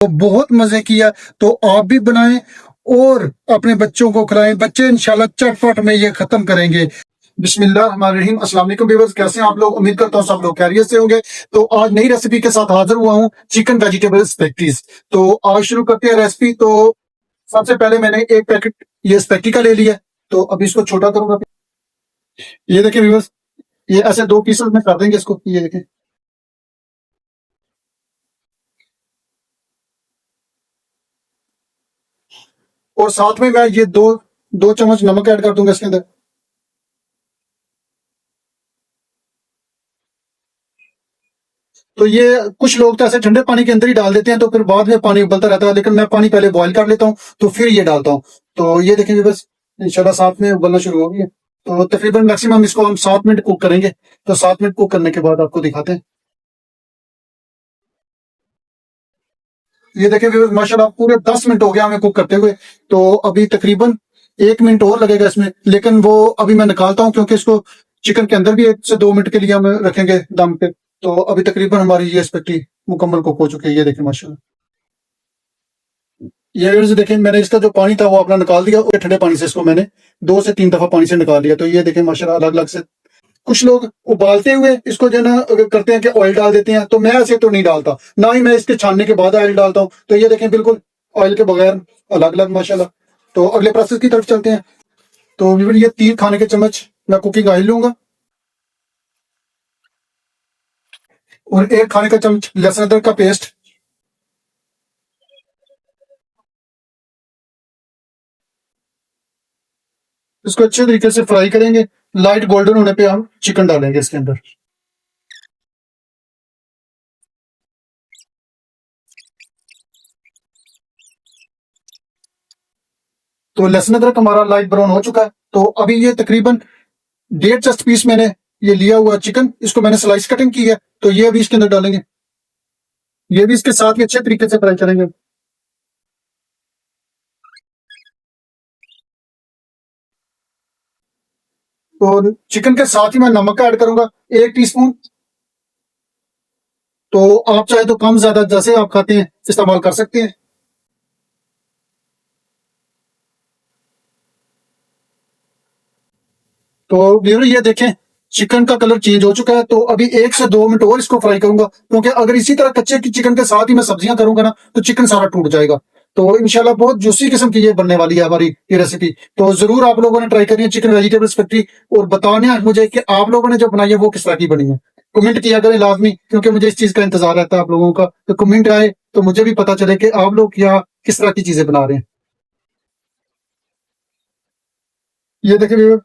तो बहुत मजे किया। तो आप भी बनाएं और अपने बच्चों को खिलाएं। बच्चे इंशाल्लाह चटपट में ये खत्म करेंगे। बिस्मिल्लाहिर्रहमानिर्रहीम। अस्सलाम वालेकुम व्यूअर्स, कैसे हैं आप लोग? उम्मीद करता हूँ सब लोग खैरियत से होंगे। तो आज नई रेसिपी के साथ हाजिर हुआ हूँ, चिकन वेजिटेबल स्पेगेटीज। तो आज शुरू करते हैं रेसिपी। तो सबसे पहले मैंने एक पैकेट ये स्पेगेटी का ले लिया। तो अभी इसको छोटा करूंगा। ये देखें व्यूअर्स, ये ऐसे दो पीसेस में कर देंगे इसको। ये देखें, और साथ में मैं ये दो दो चम्मच नमक ऐड कर दूंगा इसके अंदर। तो ये कुछ लोग तो ऐसे ठंडे पानी के अंदर ही डाल देते हैं, तो फिर बाद में पानी उबलता रहता है, लेकिन मैं पानी पहले बॉईल कर लेता हूँ तो फिर ये डालता हूँ। तो ये देखेंगे बस, इंशाल्लाह 7 मिनट उबलना शुरू हो गया। तो तकरीबन मैक्सिमम इसको हम 7 मिनट कुक करेंगे। तो 7 मिनट कुक करने के बाद आपको दिखाते हैं। ये देखें व्यूअर्स, माशाल्लाह पूरे 10 मिनट हो गया हमें कुक करते हुए। तो अभी तकरीबन 1 मिनट और लगेगा इसमें, लेकिन वो अभी मैं निकालता हूँ क्योंकि इसको चिकन के अंदर भी 1 से 2 मिनट के लिए हम रखेंगे दम पे। तो अभी तकरीबन हमारी ये स्पेगेटी मुकम्मल कुक हो चुकी है। ये देखें माशाल्लाह, ये व्यूअर्स देखें, मैंने इसका जो पानी था वो अपना निकाल दिया, और ठंडे पानी से इसको मैंने 2 से 3 दफा पानी से निकाल दिया। तो ये देखें माशाल्लाह अलग अलग से। कुछ लोग उबालते हुए इसको जो है ना करते हैं कि ऑयल डाल देते हैं, तो मैं ऐसे तो नहीं डालता, ना ही मैं इसके छानने के बाद ऑयल डालता हूँ। तो ये देखें बिल्कुल ऑयल के बगैर अलग अलग माशाल्लाह। तो अगले प्रोसेस की तरफ चलते हैं। तो ये 3 खाने के चम्मच मैं कुकिंग ऑयल लूंगा, और 1 खाने का चम्मच लहसुन अदरक का पेस्ट। इसको अच्छे तरीके से फ्राई करेंगे। लाइट गोल्डन होने पे हम चिकन डालेंगे इसके अंदर। तो लहसुन अदरक हमारा लाइट ब्राउन हो चुका है। तो अभी ये तकरीबन 1.5 चेस्ट पीस मैंने ये लिया हुआ चिकन, इसको मैंने स्लाइस कटिंग की है। तो ये अभी इसके अंदर डालेंगे। ये भी इसके साथ ही अच्छे तरीके से फ्राई करेंगे। तो चिकन के साथ ही मैं नमक का ऐड करूंगा, 1 टीस्पून। तो आप चाहे तो कम ज्यादा जैसे आप खाते हैं इस्तेमाल कर सकते हैं। तो व्यूअर ये देखें, चिकन का कलर चेंज हो चुका है। तो अभी 1 से 2 मिनट और इसको फ्राई करूंगा, क्योंकि अगर इसी तरह कच्चे की चिकन के साथ ही मैं सब्जियां करूंगा ना, तो चिकन सारा टूट जाएगा। तो इंशाल्लाह बहुत जूसी किस्म की ये बनने वाली है हमारी ये रेसिपी। तो जरूर आप लोगों ने ट्राई करनी है चिकन वेजिटेबल स्पेगेटी, और बताना है मुझे कि आप लोगों ने जो बनाई है वो किस तरह की बनी है। कमेंट किया करें लाजमी, क्योंकि मुझे इस चीज का इंतजार रहता है आप लोगों का। तो कमेंट आए तो मुझे भी पता चले कि आप लोग क्या किस तरह की चीजें बना रहे हैं। ये देखिए,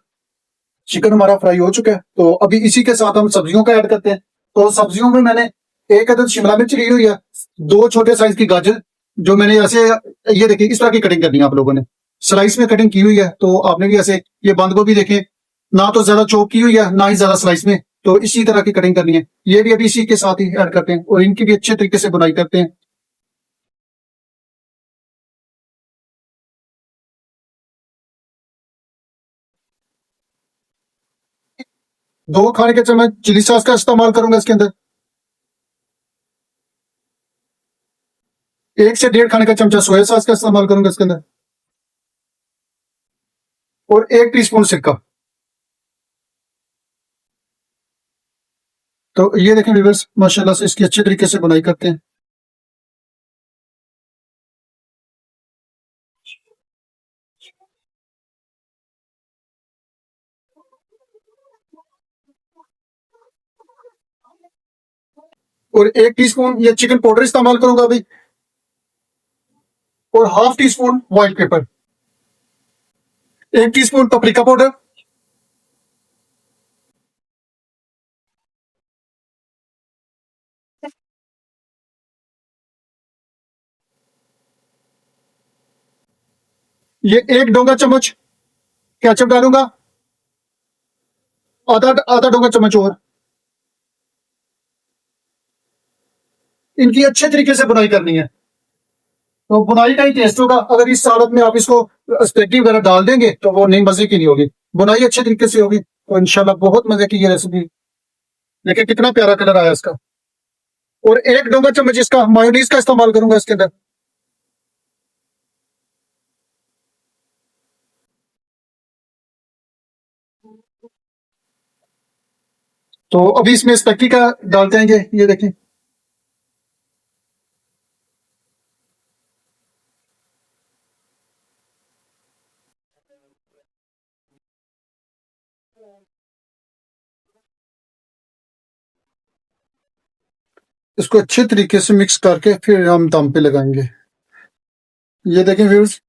चिकन हमारा फ्राई हो चुका है। तो अभी इसी के साथ हम सब्जियों का ऐड करते हैं। तो सब्जियों में मैंने 1 अदद शिमला मिर्च ली हुई है, 2 छोटे साइज की गाजर, जो मैंने ऐसे, ये देखिए इस तरह की कटिंग करनी है आप लोगों ने, स्लाइस में कटिंग की हुई है। तो आपने भी ऐसे, ये बंद गोभी देखें, ना तो ज्यादा चॉप की हुई है ना ही ज्यादा स्लाइस में, तो इसी तरह की कटिंग करनी है। ये भी अभी इसी के साथ ही ऐड करते हैं, और इनकी भी अच्छे तरीके से बुनाई करते हैं। 2 खाने के चम्मच चिली सॉस का इस्तेमाल करूंगा इसके अंदर। 1 से 1.5 खाने का चमचा सोया सॉस का इस्तेमाल करूंगा इसके अंदर, और 1 टीस्पून सिरका। तो ये देखें व्यूअर्स, माशाल्लाह से इसकी अच्छे तरीके से बुनाई करते हैं। और 1 टीस्पून ये चिकन पाउडर इस्तेमाल करूंगा अभी, और half tea spoon white paper, 1 teaspoon paprika powder, ये 1 डोंगा चम्मच केचप डालूंगा, आधा आधा डोंगा चम्मच और। इनकी अच्छे तरीके से बुनाई करनी है। तो बुनाई का ही टेस्ट होगा। अगर इस हालत में आप इसको स्पेगेटी वगैरह डाल देंगे तो वो नहीं, मजे की नहीं होगी। बुनाई अच्छे तरीके से होगी तो इंशाल्लाह बहुत मजे की ये रेसिपी। देखिए कितना प्यारा कलर आया इसका। और 1 डोंगा चम्मच इसका मायोनीज का इस्तेमाल करूंगा इसके अंदर। तो अभी इसमें स्पेक्टी का डालते हैं ये देखें। इसको अच्छे तरीके से मिक्स करके फिर हम दम पे लगाएंगे। ये देखें व्यूअर्स,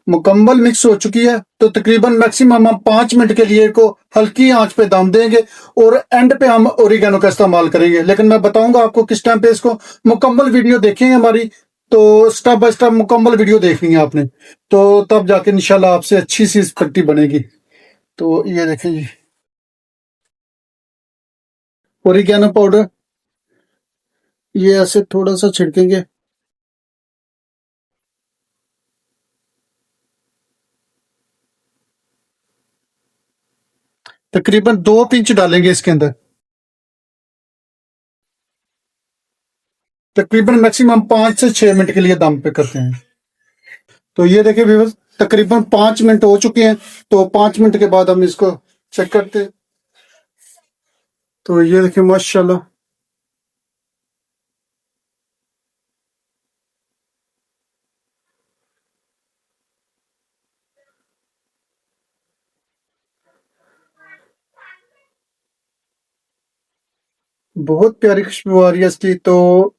मुकम्मल मिक्स हो चुकी है। तो तकरीबन मैक्सिमम हम 5 मिनट के लिए को हल्की आंच पे दम देंगे और एंड पे हम ओरिगेनो का इस्तेमाल करेंगे। लेकिन मैं बताऊंगा आपको किस टाइम पे इसको। मुकम्मल वीडियो देखेंगे हमारी, तो स्टेप बाय स्टेप मुकम्मल वीडियो देखनी है आपने, तो तब जाके इंशाल्लाह आपसे अच्छी सी स्पेगेटी बनेगी। तो ये देखें जी, ओरिगेनो पाउडर ये ऐसे थोड़ा सा छिड़केंगे। तकरीबन 2 पिंच डालेंगे इसके अंदर। तकरीबन मैक्सिमम 5 से 6 मिनट के लिए दम पे करते हैं। तो ये देखिए व्यूअर्स, तकरीबन 5 मिनट हो चुके हैं। तो 5 मिनट के बाद हम इसको चेक करते हैं। तो ये देखिए माशाल्लाह, बहुत प्यारी खुशबू आ रही है इसकी। तो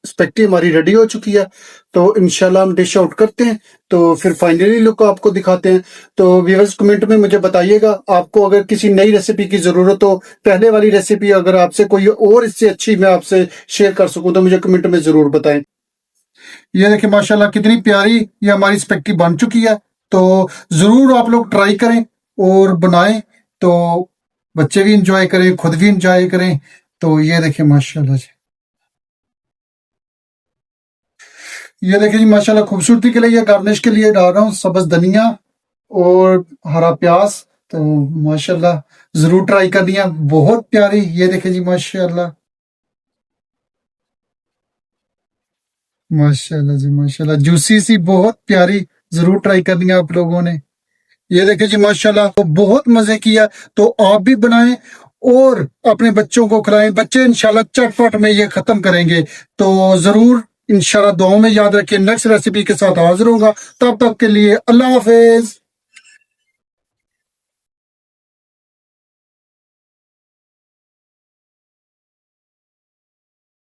स्पेगेटी हमारी रेडी हो चुकी है। तो इंशाल्लाह हम डिश आउट करते हैं, तो फिर फाइनली लुक आपको दिखाते हैं। तो व्यूअर्स कमेंट में मुझे बताइएगा, आपको अगर किसी नई रेसिपी की जरूरत हो, पहले वाली रेसिपी अगर आपसे कोई और इससे अच्छी मैं आपसे शेयर कर सकूं, तो मुझे कमेंट में जरूर बताएं। ये देखिए माशाल्लाह कितनी प्यारी ये हमारी स्पेगेटी बन चुकी है। तो जरूर आप लोग ट्राई करें और बनाएं, तो बच्चे भी इंजॉय करें, खुद भी इंजॉय करें। तो ये देखिए माशाल्लाह जी, ये देखिए जी माशाल्लाह, खूबसूरती के लिए या गार्निश के लिए डाल रहा हूँ सब्ज धनिया और हरा प्याज। तो माशाल्लाह जरूर ट्राई करनी है, बहुत प्यारी। ये देखिए जी माशाल्लाह, माशाल्लाह जी माशाल्लाह, जूसी सी बहुत प्यारी। जरूर ट्राई करनी है आप लोगों ने। ये देखिए जी माशाल्लाह, तो बहुत मजे किया। तो आप भी बनाएं और अपने बच्चों को खिलाएं। बच्चे इंशाल्लाह चटपट में ये खत्म करेंगे। तो जरूर इंशाल्लाह दुआओं में याद रखिए। नेक्स्ट रेसिपी के साथ हाजिर होगा, तब तक के लिए अल्लाह हाफिज।